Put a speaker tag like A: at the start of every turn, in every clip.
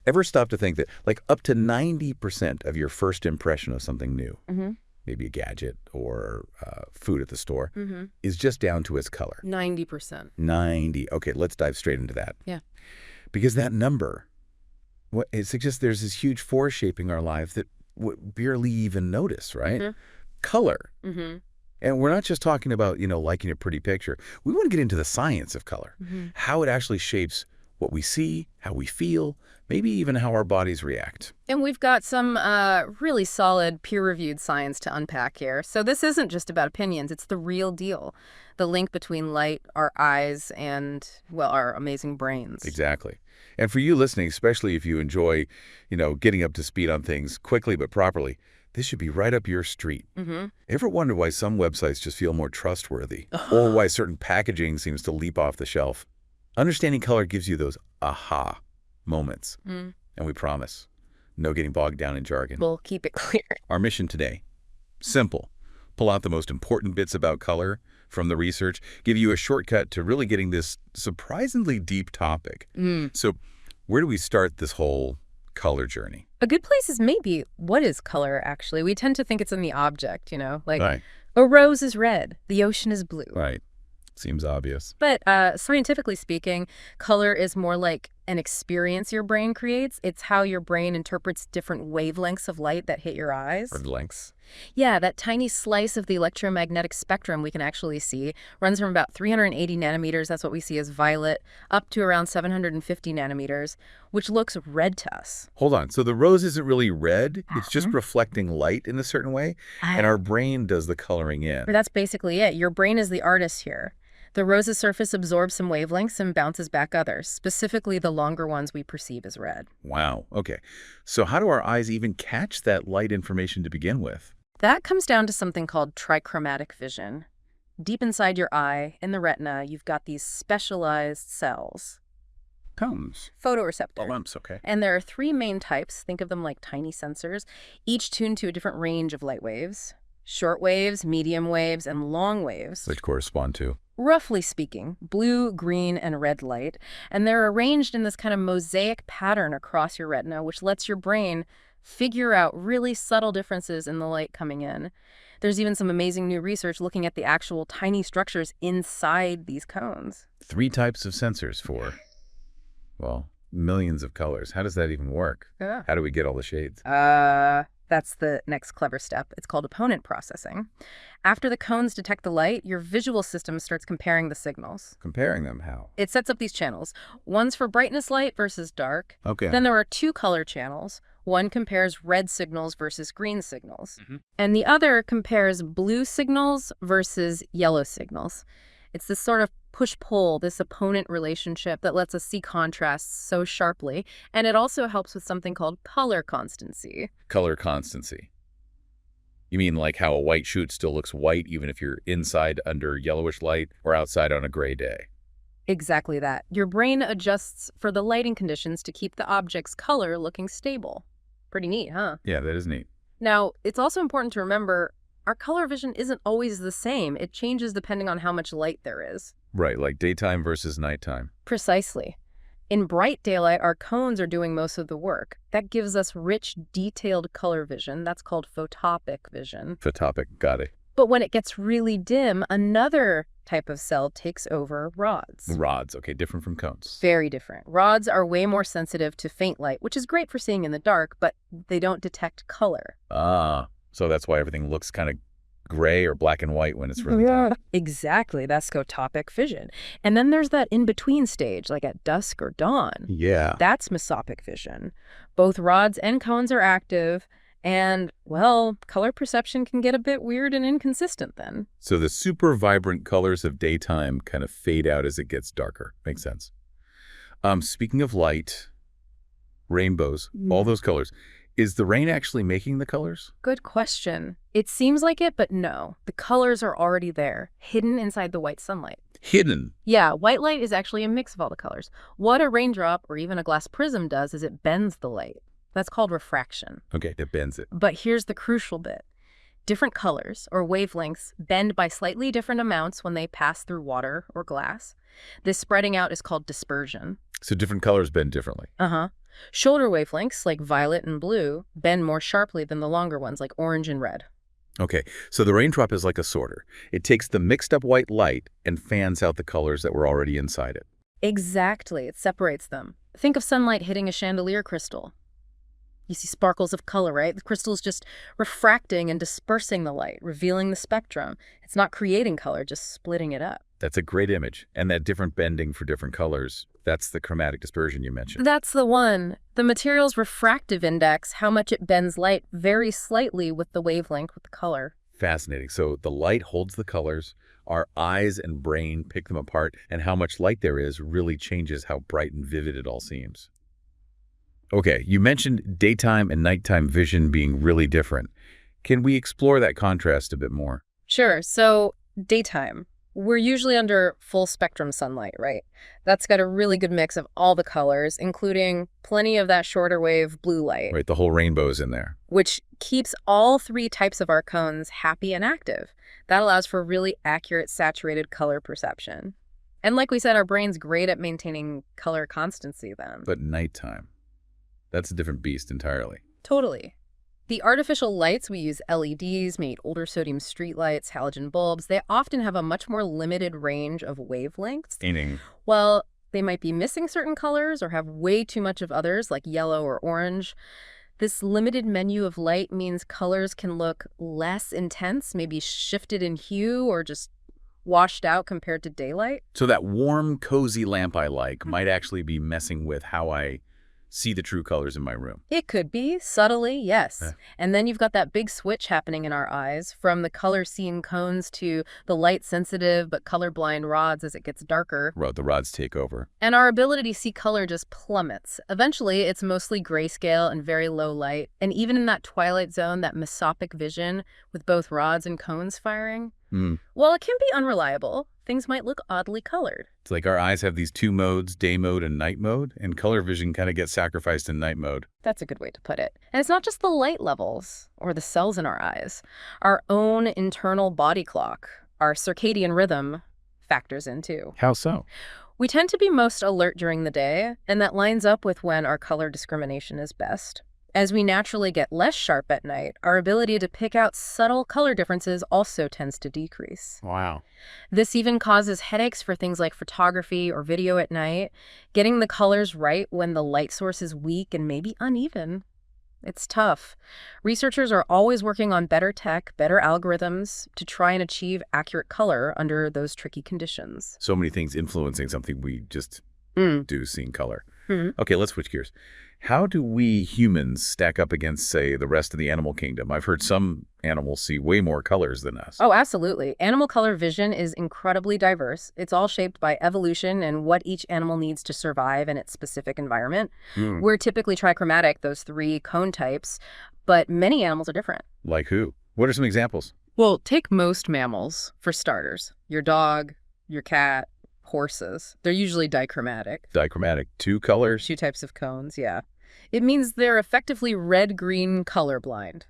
A: Ever stop to think that like up to 90% of your first impression of something new, maybe a gadget or food at the store, is just down to its color?
B: 90%.
A: 90. Okay, let's dive straight into that.
B: Yeah.
A: Because that number, it suggests there's this huge force shaping our life that we barely even notice, right? Color. And we're not just talking about, liking a pretty picture. We want to get into the science of color, how it actually shapes what we see, how we feel, maybe even how our bodies react.
B: And we've got some really solid peer-reviewed science to unpack here. So this isn't just about opinions. It's the real deal. The link between light, our eyes, and, well, our amazing brains.
A: Exactly. And for you listening, especially if you enjoy, getting up to speed on things quickly but properly, this should be right up your street. Ever wonder why some websites just feel more trustworthy or why certain packaging seems to leap off the shelf? Understanding color gives you those aha moments. And we promise, no getting bogged down in jargon.
B: We'll keep it clear.
A: Our mission today, simple. Pull out the most important bits about color from the research, give you a shortcut to really getting this surprisingly deep topic. So where do we start this whole color journey?
B: A good place is maybe, what is color, actually? We tend to think it's in the object, like
A: Right.
B: a rose is red, the ocean is blue.
A: Right. Seems obvious.
B: But scientifically speaking, color is more like an experience your brain creates. It's how your brain interprets different wavelengths of light that hit your eyes.
A: Or lengths.
B: Yeah, that tiny slice of the electromagnetic spectrum we can actually see runs from about 380 nanometers, that's what we see as violet, up to around 750 nanometers, which looks red to us.
A: Hold on. So the rose isn't really red. It's just reflecting light in a certain way. And our brain does the coloring in.
B: That's basically it. Your brain is the artist here. The rose's surface absorbs some wavelengths and bounces back others, specifically the longer ones we perceive as red.
A: Wow. Okay. So how do our eyes even catch that light information to begin with?
B: That comes down to something called trichromatic vision. Deep inside your eye, in the retina, you've got these specialized cells.
A: Cones.
B: Photoreceptor.
A: Lumps, okay.
B: And there are three main types. Think of them like tiny sensors, each tuned to a different range of light waves. Short waves, medium waves, and long waves.
A: Which correspond to?
B: Roughly speaking, blue, green, and red light. And they're arranged in this kind of mosaic pattern across your retina, which lets your brain figure out really subtle differences in the light coming in. There's even some amazing new research looking at the actual tiny structures inside these cones.
A: 3 types of sensors for, well, millions of colors. How does that even work?
B: Yeah.
A: How do we get all the shades?
B: That's the next clever step. It's called opponent processing. After the cones detect the light, your visual system starts comparing the signals.
A: Comparing them, how?
B: It sets up these channels. One's for brightness light versus dark.
A: Okay.
B: Then there are 2 color channels. One compares red signals versus green signals. And the other compares blue signals versus yellow signals. It's this sort of push-pull, this opponent relationship that lets us see contrasts so sharply. And it also helps with something called color constancy.
A: Color constancy. You mean like how a white shoot still looks white even if you're inside under yellowish light or outside on a gray day?
B: Exactly that. Your brain adjusts for the lighting conditions to keep the object's color looking stable. Pretty neat, huh?
A: Yeah, that is neat.
B: Now, it's also important to remember our color vision isn't always the same. It changes depending on how much light there is.
A: Right, like daytime versus nighttime.
B: Precisely. In bright daylight, our cones are doing most of the work. That gives us rich, detailed color vision. That's called photopic vision.
A: Photopic, got it.
B: But when it gets really dim, another type of cell takes over, rods.
A: Rods, okay, different from cones.
B: Very different. Rods are way more sensitive to faint light, which is great for seeing in the dark, but they don't detect color.
A: Ah, so that's why everything looks kind of gray or black and white when it's really dark.
B: Exactly. That's scotopic vision. And then there's that in-between stage, like at dusk or dawn.
A: Yeah.
B: That's mesopic vision. Both rods and cones are active, and, well, color perception can get a bit weird and inconsistent then.
A: So the super vibrant colors of daytime kind of fade out as it gets darker. Makes sense. Speaking of light, rainbows, all those colors, is the rain actually making the colors?
B: Good question. It seems like it, but no. The colors are already there, hidden inside the white sunlight.
A: Hidden?
B: Yeah, white light is actually a mix of all the colors. What a raindrop or even a glass prism does is it bends the light. That's called refraction.
A: Okay, it bends it.
B: But here's the crucial bit. Different colors, or wavelengths, bend by slightly different amounts when they pass through water or glass. This spreading out is called dispersion.
A: So different colors bend differently.
B: Uh-huh. Shorter wavelengths, like violet and blue, bend more sharply than the longer ones, like orange and red.
A: Okay, so the raindrop is like a sorter. It takes the mixed-up white light and fans out the colors that were already inside it.
B: Exactly, it separates them. Think of sunlight hitting a chandelier crystal. You see sparkles of color, right? The crystal's just refracting and dispersing the light, revealing the spectrum. It's not creating color, just splitting it up.
A: That's a great image. And that different bending for different colors, that's the chromatic dispersion you mentioned.
B: That's the one. The material's refractive index, how much it bends light, varies slightly with the wavelength, with the color.
A: Fascinating. So the light holds the colors, our eyes and brain pick them apart, and how much light there is really changes how bright and vivid it all seems. Okay, you mentioned daytime and nighttime vision being really different. Can we explore that contrast a bit more?
B: Sure, so daytime. We're usually under full spectrum sunlight, right? That's got a really good mix of all the colors, including plenty of that shorter wave blue light,
A: Right, the whole rainbow's in there.
B: which keeps all three types of our cones happy and active. That allows for really accurate saturated color perception. And like we said, our brain's great at maintaining color constancy then.
A: But nighttime, that's a different beast entirely.
B: Totally. The artificial lights, we use LEDs, made older sodium streetlights, halogen bulbs, they often have a much more limited range of wavelengths.
A: Meaning,
B: Well, they might be missing certain colors or have way too much of others, like yellow or orange. This limited menu of light means colors can look less intense, maybe shifted in hue or just washed out compared to daylight.
A: so that warm, cozy lamp I like might actually be messing with how I see the true colors in my room.
B: It could be, subtly, yes.
A: Yeah.
B: And then you've got that big switch happening in our eyes, from the color-seeing cones to the light-sensitive but colorblind rods as it gets darker.
A: The rods take over.
B: And our ability to see color just plummets. Eventually, it's mostly grayscale and very low light. And even in that twilight zone, that mesopic vision with both rods and cones firing, well, it can be unreliable. Things might look oddly colored.
A: It's like our eyes have these two modes, day mode and night mode, and color vision kind of gets sacrificed in night mode.
B: That's a good way to put it. And it's not just the light levels or the cells in our eyes. Our own internal body clock, our circadian rhythm, factors in too.
A: How so?
B: We tend to be most alert during the day, and that lines up with when our color discrimination is best. As we naturally get less sharp at night, our ability to pick out subtle color differences also tends to decrease.
A: Wow.
B: This even causes headaches for things like photography or video at night. Getting the colors right when the light source is weak and maybe uneven. It's tough. Researchers are always working on better tech, better algorithms to try and achieve accurate color under those tricky conditions.
A: So many things influencing something we just do, seeing color. Okay, let's switch gears. How do we humans stack up against, say, the rest of the animal kingdom? I've heard some animals see way more colors than us.
B: Oh, absolutely. Animal color vision is incredibly diverse. It's all shaped by evolution and what each animal needs to survive in its specific environment. We're typically trichromatic, those three cone types, but many animals are different.
A: Like who? What are some examples?
B: Well, take most mammals, for starters. Your dog, your cat, horses. They're usually dichromatic.
A: Dichromatic, two colors?
B: Two types of cones, yeah. It means they're effectively red-green colorblind.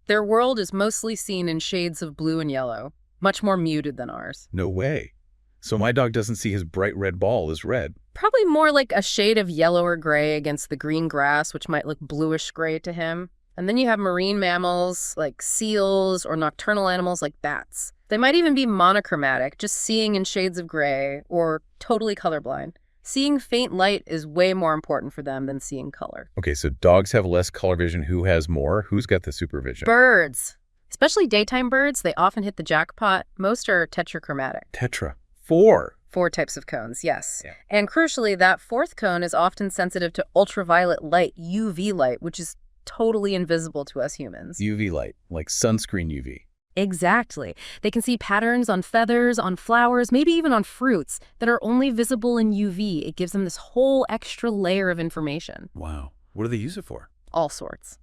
B: Their world is mostly seen in shades of blue and yellow, much more muted than ours.
A: No way. So my dog doesn't see his bright red ball as red.
B: Probably more like a shade of yellow or gray against the green grass, which might look bluish gray to him. And then you have marine mammals like seals or nocturnal animals like bats. They might even be monochromatic, just seeing in shades of gray, or totally colorblind. Seeing faint light is way more important for them than seeing color.
A: Okay, so dogs have less color vision. Who has more? Who's got the supervision?
B: Birds. Especially daytime birds, they often hit the jackpot. Most are tetrachromatic.
A: Tetra. 4.
B: 4 types of cones, yes.
A: Yeah.
B: And crucially, that fourth cone is often sensitive to ultraviolet light, UV light, which is totally invisible to us humans.
A: UV light, like sunscreen UV.
B: Exactly. They can see patterns on feathers, on flowers, maybe even on fruits that are only visible in UV. It gives them this whole extra layer of information.
A: Wow. What do they use it for?
B: All sorts.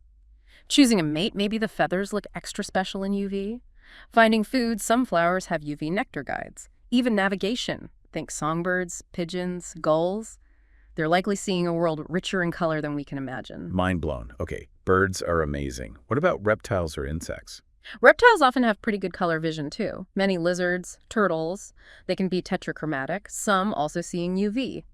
B: Choosing a mate, maybe the feathers look extra special in UV. Finding food, some flowers have UV nectar guides. Even navigation. Think songbirds, pigeons, gulls. They're likely seeing a world richer in color than we can imagine.
A: Mind blown. Okay, birds are amazing. What about reptiles or insects?
B: Reptiles often have pretty good color vision too. Many lizards, turtles, they can be tetrachromatic, some also seeing UV.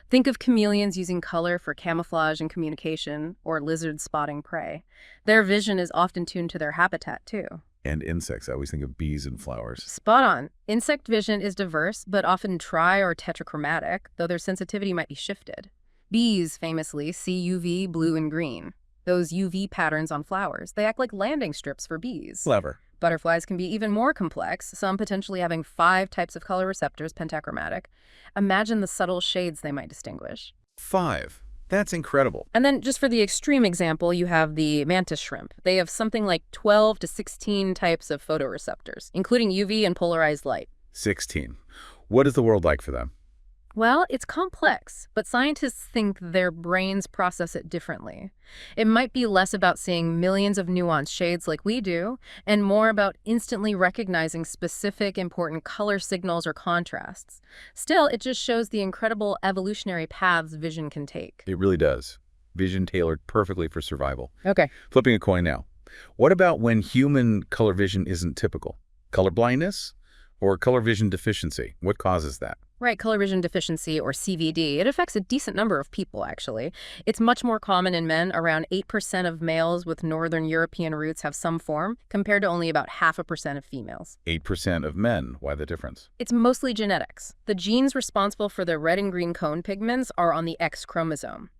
B: Think of chameleons using color for camouflage and communication, or lizards spotting prey. Their vision is often tuned to their habitat, too.
A: And insects. I always think of bees and flowers.
B: Spot on. Insect vision is diverse, but often tri- or tetrachromatic, though their sensitivity might be shifted. Bees, famously, see UV, blue, and green. Those UV patterns on flowers, they act like landing strips for bees.
A: Clever.
B: Butterflies can be even more complex, some potentially having 5 types of color receptors, pentachromatic. Imagine the subtle shades they might distinguish.
A: 5. That's incredible.
B: And then just for the extreme example, you have the mantis shrimp. They have something like 12 to 16 types of photoreceptors, including UV and polarized light.
A: 16. What is the world like for them?
B: Well, it's complex, but scientists think their brains process it differently. It might be less about seeing millions of nuanced shades like we do, and more about instantly recognizing specific important color signals or contrasts. Still, it just shows the incredible evolutionary paths vision can take.
A: It really does. Vision tailored perfectly for survival.
B: Okay.
A: Flipping a coin now. What about when human color vision isn't typical? Color blindness or color vision deficiency? What causes that?
B: Right, color vision deficiency, or CVD. It affects a decent number of people, actually. It's much more common in men. Around 8% of males with Northern European roots have some form, compared to only about 0.5% of females.
A: 8% of men. Why the difference?
B: It's mostly genetics. The genes responsible for the red and green cone pigments are on the X chromosome.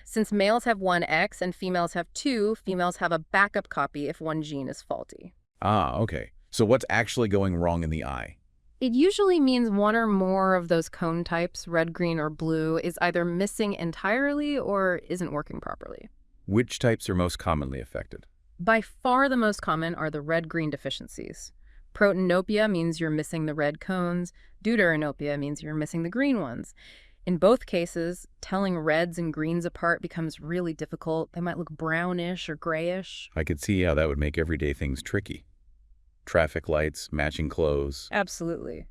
B: Since males have one X and females have 2, females have a backup copy if one gene is faulty.
A: Ah, okay. So what's actually going wrong in the eye?
B: It usually means one or more of those cone types, red, green, or blue, is either missing entirely or isn't working properly.
A: Which types are most commonly affected?
B: By far the most common are the red-green deficiencies. Protanopia means you're missing the red cones. Deuteranopia means you're missing the green ones. In both cases, telling reds and greens apart becomes really difficult. They might look brownish or grayish.
A: I could see how that would make everyday things tricky. Traffic lights, matching clothes.
B: Absolutely.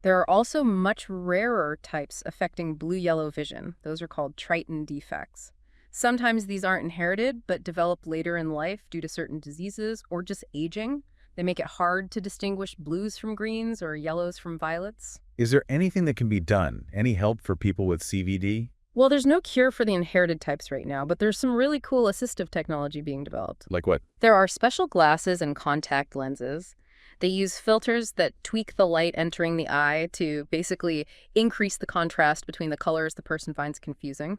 B: There are also much rarer types affecting blue-yellow vision. Those are called Triton defects. Sometimes these aren't inherited, but develop later in life due to certain diseases or just aging. They make it hard to distinguish blues from greens or yellows from violets.
A: Is there anything that can be done? Any help for people with CVD?
B: Well, there's no cure for the inherited types right now, but there's some really cool assistive technology being developed.
A: Like what?
B: There are special glasses and contact lenses. They use filters that tweak the light entering the eye to basically increase the contrast between the colors the person finds confusing.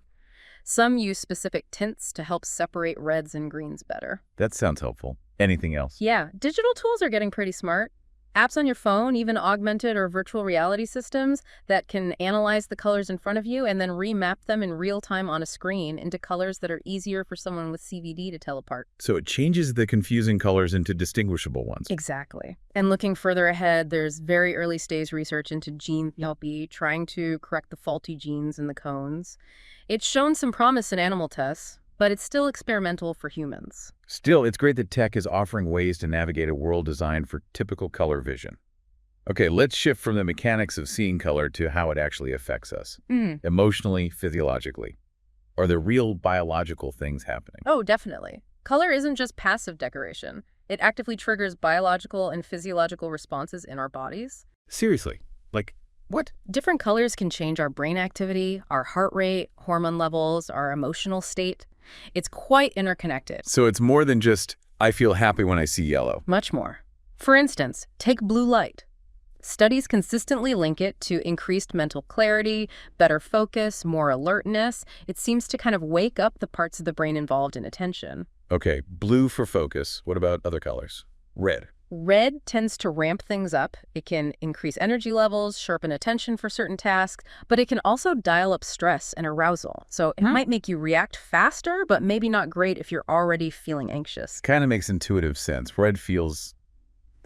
B: Some use specific tints to help separate reds and greens better.
A: That sounds helpful. Anything else?
B: Yeah, digital tools are getting pretty smart. Apps on your phone, even augmented or virtual reality systems that can analyze the colors in front of you and then remap them in real time on a screen into colors that are easier for someone with CVD to tell apart.
A: So it changes the confusing colors into distinguishable ones.
B: Exactly. And looking further ahead, there's very early stage research into gene therapy, trying to correct the faulty genes in the cones. It's shown some promise in animal tests, but it's still experimental for humans.
A: Still, it's great that tech is offering ways to navigate a world designed for typical color vision. Okay, let's shift from the mechanics of seeing color to how it actually affects us. Emotionally, physiologically. Are there real biological things happening?
B: Oh, definitely. Color isn't just passive decoration. It actively triggers biological and physiological responses in our bodies.
A: Seriously? Like, what?
B: Different colors can change our brain activity, our heart rate, hormone levels, our emotional state. It's quite interconnected.
A: So it's more than just, I feel happy when I see yellow.
B: Much more. For instance, take blue light. Studies consistently link it to increased mental clarity, better focus, more alertness. It seems to kind of wake up the parts of the brain involved in attention.
A: Okay, blue for focus. What about other colors? Red.
B: Red tends to ramp things up. It can increase energy levels, sharpen attention for certain tasks, but it can also dial up stress and arousal. So it might make you react faster, but maybe not great if you're already feeling anxious.
A: Kind of makes intuitive sense. Red feels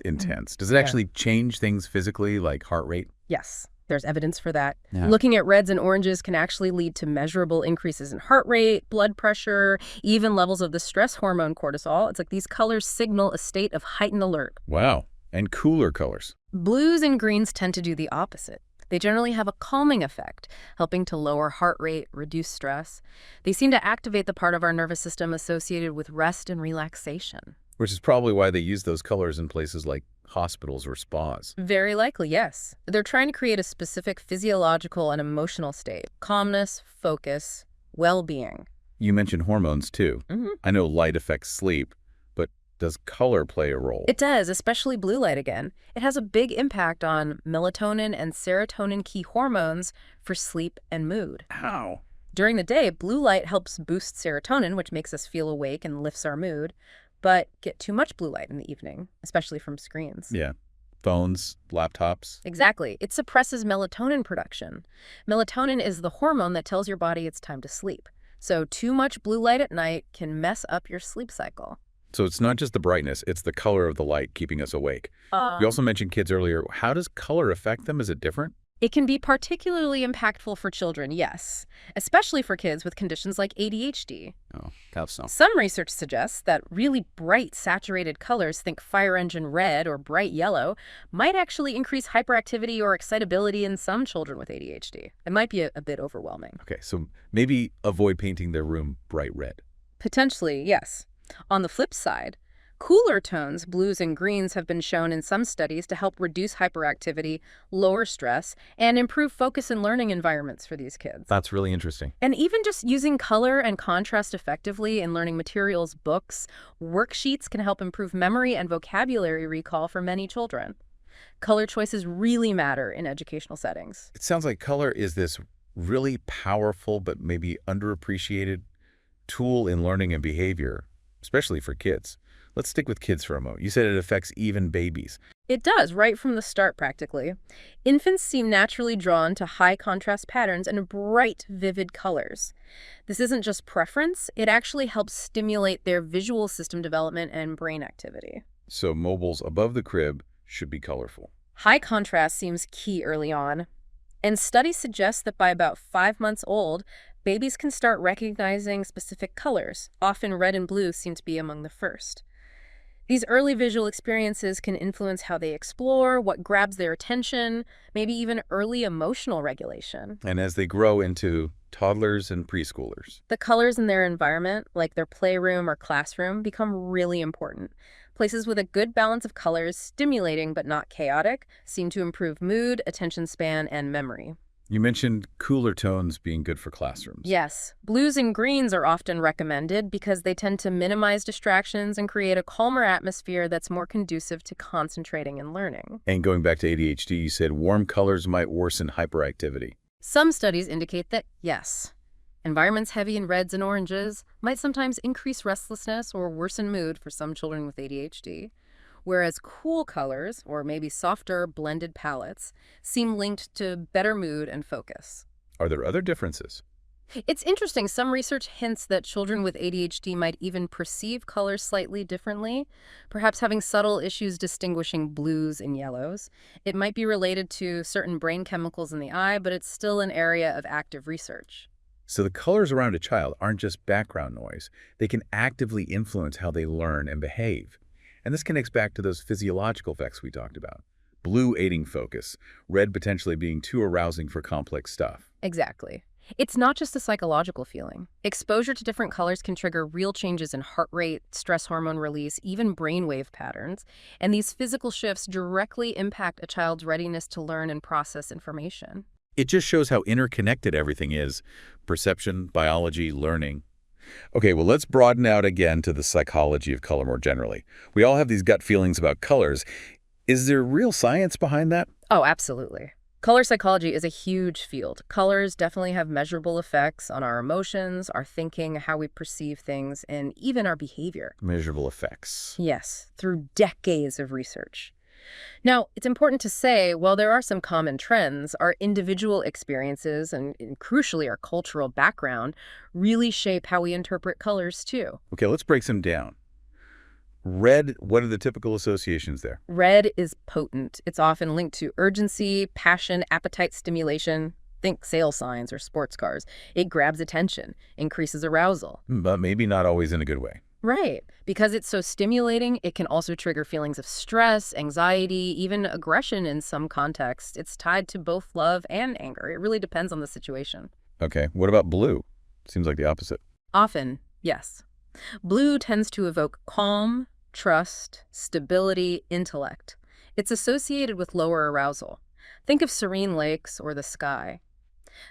A: intense. Does it actually change things physically, like heart rate?
B: Yes, there's evidence for that.
A: Yeah.
B: Looking at reds and oranges can actually lead to measurable increases in heart rate, blood pressure, even levels of the stress hormone cortisol. It's like these colors signal a state of heightened alert.
A: Wow. And cooler colors.
B: Blues and greens tend to do the opposite. They generally have a calming effect, helping to lower heart rate, reduce stress. They seem to activate the part of our nervous system associated with rest and relaxation.
A: Which is probably why they use those colors in places like hospitals or spas.
B: Very likely, yes. They're trying to create a specific physiological and emotional state. Calmness, focus, well-being.
A: You mentioned hormones, too. I know light affects sleep, but does color play a role?
B: It does, especially blue light again. It has a big impact on melatonin and serotonin, key hormones for sleep and mood.
A: How?
B: During the day, blue light helps boost serotonin, which makes us feel awake and lifts our mood. But get too much blue light in the evening, especially from screens.
A: Yeah. Phones, laptops.
B: Exactly. It suppresses melatonin production. Melatonin is the hormone that tells your body it's time to sleep. So too much blue light at night can mess up your sleep cycle.
A: So it's not just the brightness, it's the color of the light keeping us awake. You also mentioned kids earlier. How does color affect them? Is it different?
B: It can be particularly impactful for children, yes, especially for kids with conditions like ADHD.
A: Oh, how so?
B: Some research suggests that really bright, saturated colors, think fire engine red or bright yellow, might actually increase hyperactivity or excitability in some children with ADHD. It might be a bit overwhelming.
A: Okay, so maybe avoid painting their room bright red.
B: Potentially, yes. On the flip side, cooler tones, blues and greens, have been shown in some studies to help reduce hyperactivity, lower stress, and improve focus and learning environments for these kids.
A: That's really interesting.
B: And even just using color and contrast effectively in learning materials, books, worksheets can help improve memory and vocabulary recall for many children. Color choices really matter in educational settings.
A: It sounds like color is this really powerful but maybe underappreciated tool in learning and behavior, especially for kids. Let's stick with kids for a moment. You said it affects even babies.
B: It does, right from the start, practically. Infants seem naturally drawn to high contrast patterns and bright, vivid colors. This isn't just preference, it actually helps stimulate their visual system development and brain activity.
A: So mobiles above the crib should be colorful.
B: High contrast seems key early on, and studies suggest that by about 5 months old, babies can start recognizing specific colors. Often red and blue seem to be among the first. These early visual experiences can influence how they explore, what grabs their attention, maybe even early emotional regulation.
A: And as they grow into toddlers and preschoolers.
B: The colors in their environment, like their playroom or classroom, become really important. Places with a good balance of colors, stimulating but not chaotic, seem to improve mood, attention span, and memory.
A: You mentioned cooler tones being good for classrooms.
B: Yes, blues and greens are often recommended because they tend to minimize distractions and create a calmer atmosphere that's more conducive to concentrating and learning.
A: And going back to ADHD, you said warm colors might worsen hyperactivity.
B: Some studies indicate that, yes, environments heavy in reds and oranges might sometimes increase restlessness or worsen mood for some children with ADHD. Whereas cool colors, or maybe softer blended palettes, seem linked to better mood and focus.
A: Are there other differences?
B: It's interesting. Some research hints that children with ADHD might even perceive colors slightly differently, perhaps having subtle issues distinguishing blues and yellows. It might be related to certain brain chemicals in the eye, but it's still an area of active research.
A: So the colors around a child aren't just background noise. They can actively influence how they learn and behave. And this connects back to those physiological effects we talked about. Blue aiding focus, red potentially being too arousing for complex stuff.
B: Exactly. It's not just a psychological feeling. Exposure to different colors can trigger real changes in heart rate, stress hormone release, even brainwave patterns. And these physical shifts directly impact a child's readiness to learn and process information.
A: It just shows how interconnected everything is. Perception, biology, learning. Okay, well, let's broaden out again to the psychology of color more generally. We all have these gut feelings about colors. Is there real science behind that?
B: Oh, absolutely. Color psychology is a huge field. Colors definitely have measurable effects on our emotions, our thinking, how we perceive things, and even our behavior.
A: Measurable effects.
B: Yes, through decades of research. Now, it's important to say, while there are some common trends, our individual experiences and crucially our cultural background really shape how we interpret colors too.
A: Okay, let's break some down. Red, what are the typical associations there?
B: Red is potent. It's often linked to urgency, passion, appetite stimulation. Think sale signs or sports cars. It grabs attention, increases arousal.
A: But maybe not always in a good way.
B: Right. Because it's so stimulating, it can also trigger feelings of stress, anxiety, even aggression in some contexts. It's tied to both love and anger. It really depends on the situation.
A: Okay, what about blue? Seems like the opposite.
B: Often, yes. Blue tends to evoke calm, trust, stability, intellect. It's associated with lower arousal. Think of serene lakes or the sky.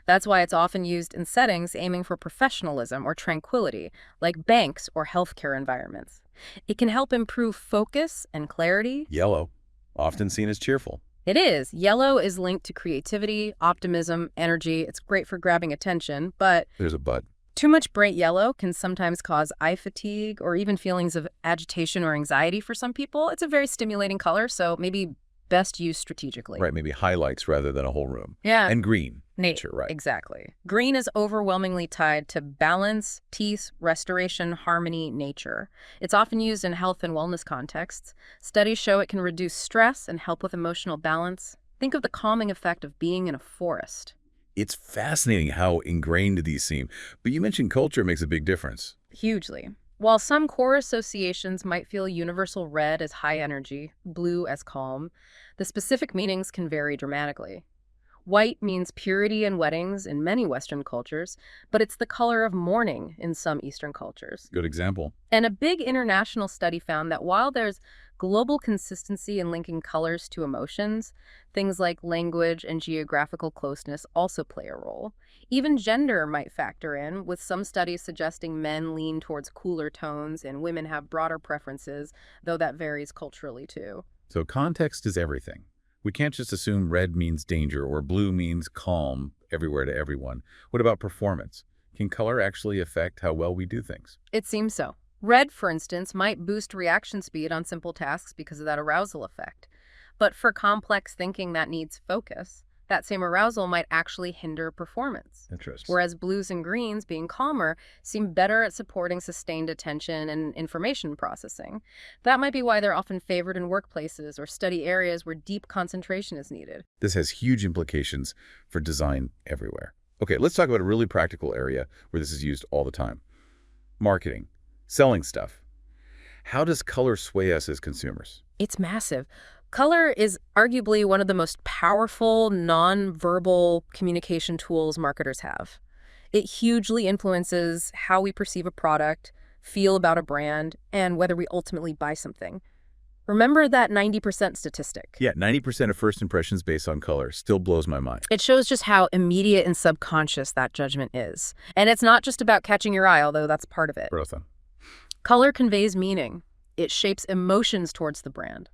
B: That's why it's often used in settings aiming for professionalism or tranquility, like banks or healthcare environments. It can help improve focus and clarity.
A: Yellow, often seen as cheerful.
B: It is. Yellow is linked to creativity, optimism, energy. It's great for grabbing attention, but
A: There's a but.
B: too much bright yellow can sometimes cause eye fatigue or even feelings of agitation or anxiety for some people. It's a very stimulating color, so maybe best used strategically.
A: Right, maybe highlights rather than a whole room.
B: Yeah.
A: And green. Nature, right.
B: Exactly. Green is overwhelmingly tied to balance, peace, restoration, harmony, nature. It's often used in health and wellness contexts. Studies show it can reduce stress and help with emotional balance. Think of the calming effect of being in a forest.
A: It's fascinating how ingrained these seem. But you mentioned culture makes a big difference.
B: Hugely. While some core associations might feel universal red as high energy, blue as calm, the specific meanings can vary dramatically. White means purity in weddings in many Western cultures, but it's the color of mourning in some Eastern cultures.
A: Good example.
B: And a big international study found that while there's global consistency in linking colors to emotions, things like language and geographical closeness also play a role. Even gender might factor in, with some studies suggesting men lean towards cooler tones and women have broader preferences, though that varies culturally too.
A: So context is everything. We can't just assume red means danger or blue means calm everywhere to everyone. What about performance? Can color actually affect how well we do things?
B: It seems so. Red, for instance, might boost reaction speed on simple tasks because of that arousal effect. But for complex thinking that needs focus, that same arousal might actually hinder performance.
A: Interesting.
B: Whereas blues and greens, being calmer, seem better at supporting sustained attention and information processing. That might be why they're often favored in workplaces or study areas where deep concentration is needed.
A: This has huge implications for design everywhere. Okay, let's talk about a really practical area where this is used all the time. Marketing, selling stuff. How does color sway us as consumers?
B: It's massive. Color is arguably one of the most powerful non-verbal communication tools marketers have. It hugely influences how we perceive a product, feel about a brand, and whether we ultimately buy something. Remember that 90% statistic.
A: Yeah, 90% of first impressions based on color still blows my mind.
B: It shows just how immediate and subconscious that judgment is. And it's not just about catching your eye, although that's part of it.
A: Rosa.
B: Color conveys meaning. It shapes emotions towards the brand.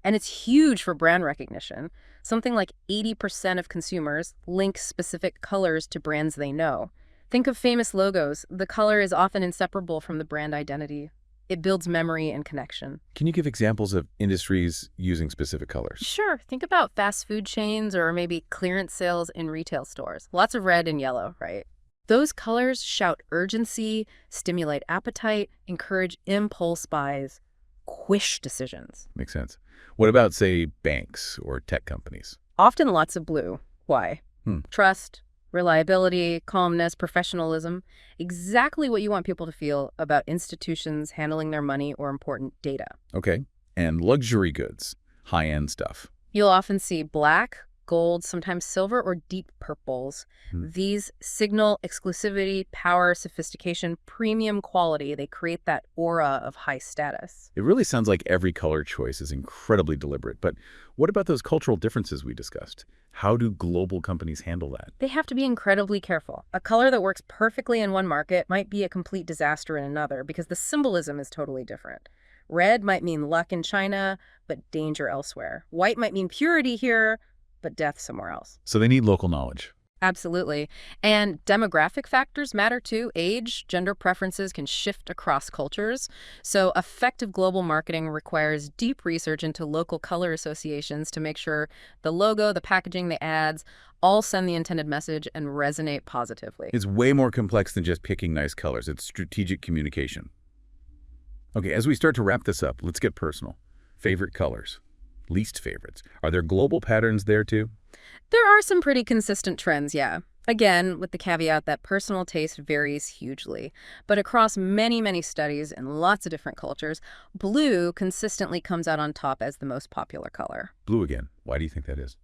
B: And it's huge for brand recognition. Something like 80% of consumers link specific colors to brands they know. Think of famous logos. The color is often inseparable from the brand identity. It builds memory and connection.
A: Can you give examples of industries using specific colors?
B: Sure. Think about fast food chains or maybe clearance sales in retail stores. Lots of red and yellow, right? Those colors shout urgency, stimulate appetite, encourage impulse buys, quick decisions.
A: Makes sense. What about, say, banks or tech companies?
B: Often lots of blue. Why?
A: Hmm.
B: Trust, reliability, calmness, professionalism. Exactly what you want people to feel about institutions handling their money or important data.
A: Okay. And luxury goods, high-end stuff.
B: You'll often see black, gold, sometimes silver, or deep purples. These signal exclusivity, power, sophistication, premium quality. They create that aura of high status.
A: It really sounds like every color choice is incredibly deliberate. But what about those cultural differences we discussed? How do global companies handle that?
B: They have to be incredibly careful. A color that works perfectly in one market might be a complete disaster in another because the symbolism is totally different. Red might mean luck in China, but danger elsewhere. White might mean purity here, but death somewhere else.
A: So they need local knowledge.
B: Absolutely. And demographic factors matter too. Age, gender preferences can shift across cultures. So effective global marketing requires deep research into local color associations to make sure the logo, the packaging, the ads all send the intended message and resonate positively.
A: It's way more complex than just picking nice colors. It's strategic communication. Okay, as we start to wrap this up, let's get personal. Favorite colors, least favorites. Are there global patterns there too?
B: There are some pretty consistent trends, yeah. Again, with the caveat that personal taste varies hugely. But across many, many studies in lots of different cultures, blue consistently comes out on top as the most popular color.
A: Blue again. Why do you think that is?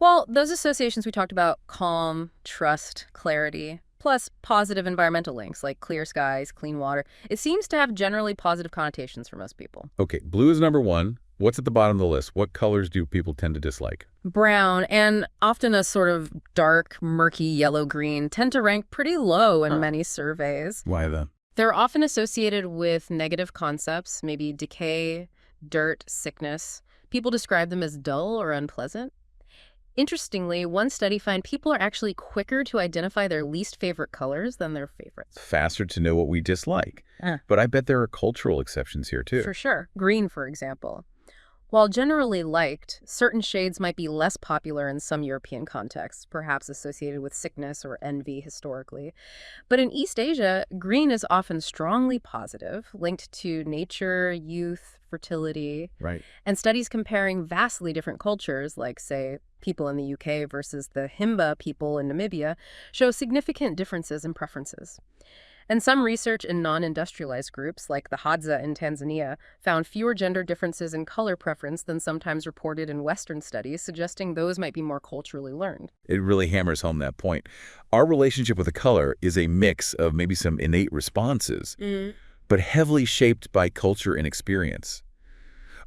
B: Well, those associations we talked about, calm, trust, clarity, Plus positive environmental links like clear skies, clean water. It seems to have generally positive connotations for most people.
A: Okay, blue is number one. What's at the bottom of the list? What colors do people tend to dislike?
B: Brown and often a sort of dark, murky yellow-green tend to rank pretty low in many surveys.
A: Why then?
B: They're often associated with negative concepts, maybe decay, dirt, sickness. People describe them as dull or unpleasant. Interestingly, one study found people are actually quicker to identify their least favorite colors than their favorites.
A: Faster to know what we dislike. But I bet there are cultural exceptions here, too.
B: For sure. Green, for example. While generally liked, certain shades might be less popular in some European contexts, perhaps associated with sickness or envy historically. But in East Asia, green is often strongly positive, linked to nature, youth, fertility.
A: Right.
B: And studies comparing vastly different cultures, like, say, people in the UK versus the Himba people in Namibia, show significant differences in preferences. And some research in non-industrialized groups, like the Hadza in Tanzania, found fewer gender differences in color preference than sometimes reported in Western studies, suggesting those might be more culturally learned.
A: It really hammers home that point. Our relationship with a color is a mix of maybe some innate responses, but heavily shaped by culture and experience.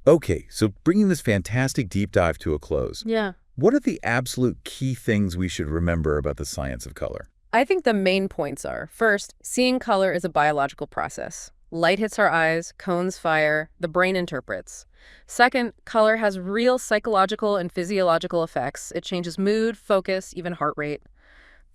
A: Okay, so bringing this fantastic deep dive to a close.
B: Yeah.
A: What are the absolute key things we should remember about the science of color?
B: I think the main points are, first, seeing color is a biological process. Light hits our eyes, cones fire, the brain interprets. Second, color has real psychological and physiological effects. It changes mood, focus, even heart rate.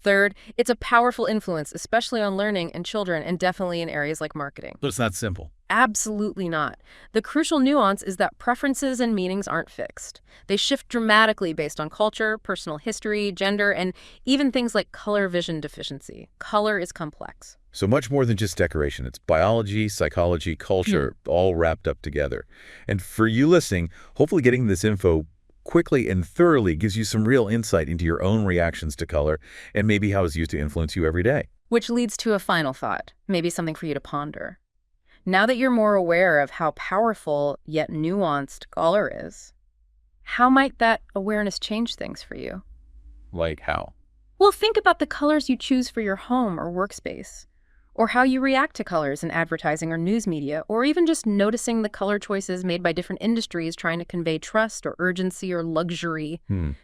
B: Third, it's a powerful influence, especially on learning in children and definitely in areas like marketing.
A: So it's not simple.
B: Absolutely not. The crucial nuance is that preferences and meanings aren't fixed. They shift dramatically based on culture, personal history, gender, and even things like color vision deficiency. Color is complex.
A: So much more than just decoration. It's biology, psychology, culture, all wrapped up together. And for you listening, hopefully getting this info quickly and thoroughly gives you some real insight into your own reactions to color and maybe how it's used to influence you every day.
B: Which leads to a final thought, maybe something for you to ponder. Now that you're more aware of how powerful yet nuanced color is, how might that awareness change things for you?
A: Like how?
B: Well, think about the colors you choose for your home or workspace, or how you react to colors in advertising or news media, or even just noticing the color choices made by different industries trying to convey trust or urgency or luxury.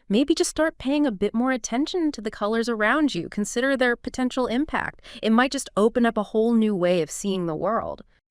B: Maybe just start paying a bit more attention to the colors around you. Consider their potential impact. It might just open up a whole new way of seeing the world.